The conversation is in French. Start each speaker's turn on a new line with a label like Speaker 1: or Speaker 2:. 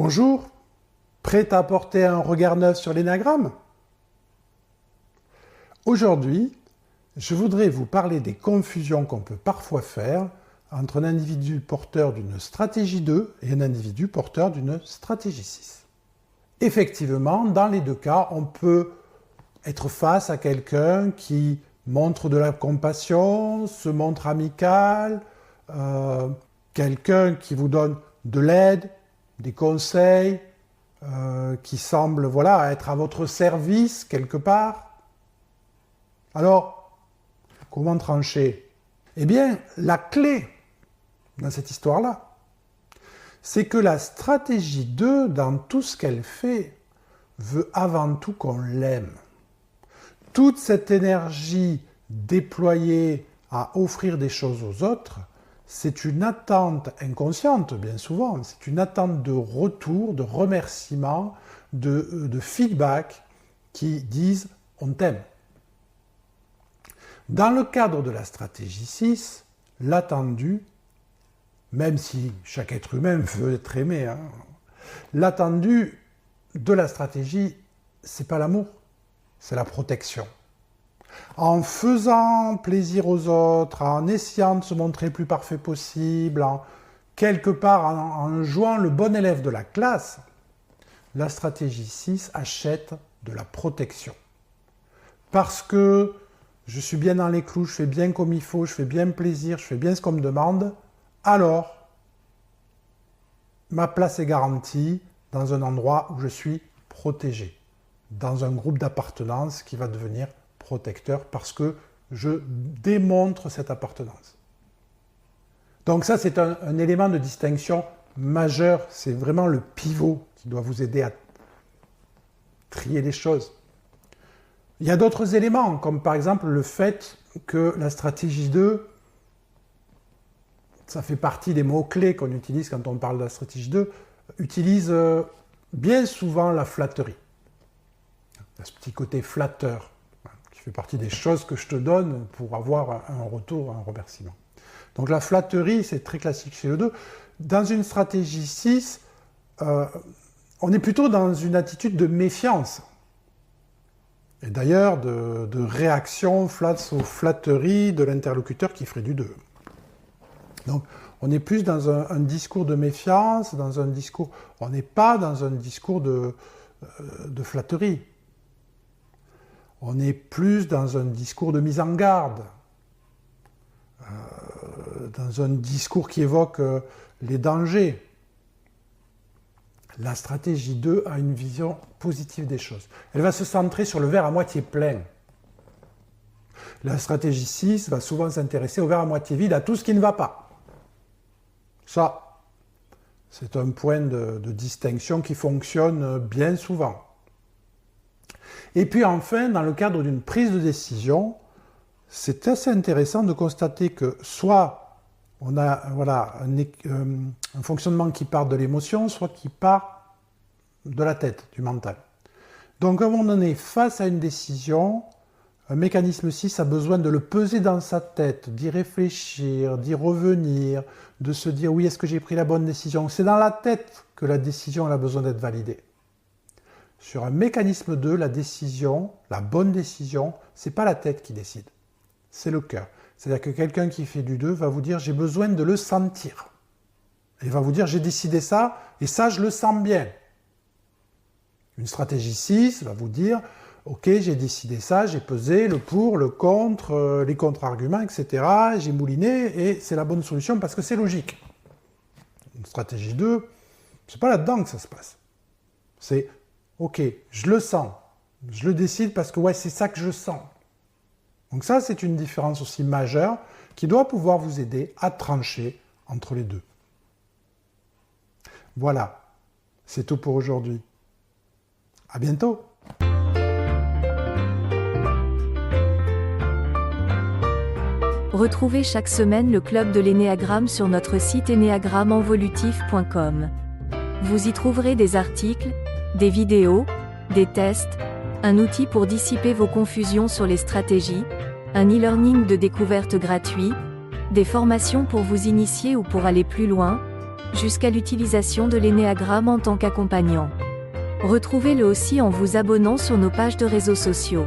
Speaker 1: Bonjour, prêt à apporter un regard neuf sur l'énéagramme? Aujourd'hui, je voudrais vous parler des confusions qu'on peut parfois faire entre un individu porteur d'une stratégie 2 et un individu porteur d'une stratégie 6. Effectivement, dans les deux cas, on peut être face à quelqu'un qui montre de la compassion, se montre amical, quelqu'un qui vous donne de l'aide, des conseils, qui semble être à votre service quelque part. Alors, comment trancher? Eh bien, la clé dans cette histoire-là, c'est que la stratégie 2, dans tout ce qu'elle fait, veut avant tout qu'on l'aime. Toute cette énergie déployée à offrir des choses aux autres, c'est une attente inconsciente, bien souvent, c'est une attente de retour, de remerciement, de feedback qui disent « on t'aime ». Dans le cadre de la stratégie 6, l'attendu, même si chaque être humain veut être aimé, l'attendu de la stratégie, c'est pas l'amour, c'est la protection. En faisant plaisir aux autres, en essayant de se montrer le plus parfait possible, en jouant le bon élève de la classe, la stratégie 6 achète de la protection. Parce que je suis bien dans les clous, je fais bien comme il faut, je fais bien plaisir, je fais bien ce qu'on me demande, alors ma place est garantie dans un endroit où je suis protégé, dans un groupe d'appartenance qui va devenir protecteur parce que je démontre cette appartenance. Donc ça, c'est un élément de distinction majeur, c'est vraiment le pivot qui doit vous aider à trier les choses. Il y a d'autres éléments, comme par exemple le fait que la stratégie 2, ça fait partie des mots-clés qu'on utilise quand on parle de la stratégie 2, utilise bien souvent la flatterie. Ce petit côté flatteur, qui fait partie des choses que je te donne pour avoir un retour, un remerciement. Donc la flatterie, c'est très classique chez le 2. Dans une stratégie 6, on est plutôt dans une attitude de méfiance. Et d'ailleurs, de réaction face aux flatteries de l'interlocuteur qui ferait du 2. Donc, on est plus dans un discours de méfiance, on n'est pas dans un discours de flatterie. On est plus dans un discours de mise en garde, dans un discours qui évoque les dangers. La stratégie 2 a une vision positive des choses. Elle va se centrer sur le verre à moitié plein. La stratégie 6 va souvent s'intéresser au verre à moitié vide, à tout ce qui ne va pas. Ça, c'est un point de distinction qui fonctionne bien souvent. Et puis enfin, dans le cadre d'une prise de décision, c'est assez intéressant de constater que soit on a un fonctionnement qui part de l'émotion, soit qui part de la tête, du mental. Donc à un moment donné, face à une décision, un mécanisme 6 a besoin de le peser dans sa tête, d'y réfléchir, d'y revenir, de se dire oui, est-ce que j'ai pris la bonne décision? C'est dans la tête que la décision a besoin d'être validée. Sur un mécanisme 2, la décision, la bonne décision, c'est pas la tête qui décide, c'est le cœur. C'est-à-dire que quelqu'un qui fait du 2 va vous dire « j'ai besoin de le sentir ». Il va vous dire « j'ai décidé ça, et ça je le sens bien ». Une stratégie 6 va vous dire « ok, j'ai décidé ça, j'ai pesé le pour, le contre, les contre-arguments, etc. J'ai mouliné, et c'est la bonne solution parce que c'est logique ». Une stratégie 2, c'est pas là-dedans que ça se passe. C'est « ok, je le sens, je le décide parce que ouais, c'est ça que je sens ». Donc ça, c'est une différence aussi majeure qui doit pouvoir vous aider à trancher entre les deux. Voilà, c'est tout pour aujourd'hui. À bientôt!
Speaker 2: Retrouvez chaque semaine le Club de l'Énéagramme sur notre site enéagrammenvolutif.com. Vous y trouverez des articles, des vidéos, des tests, un outil pour dissiper vos confusions sur les stratégies, un e-learning de découverte gratuit, des formations pour vous initier ou pour aller plus loin, jusqu'à l'utilisation de l'énéagramme en tant qu'accompagnant. Retrouvez-le aussi en vous abonnant sur nos pages de réseaux sociaux.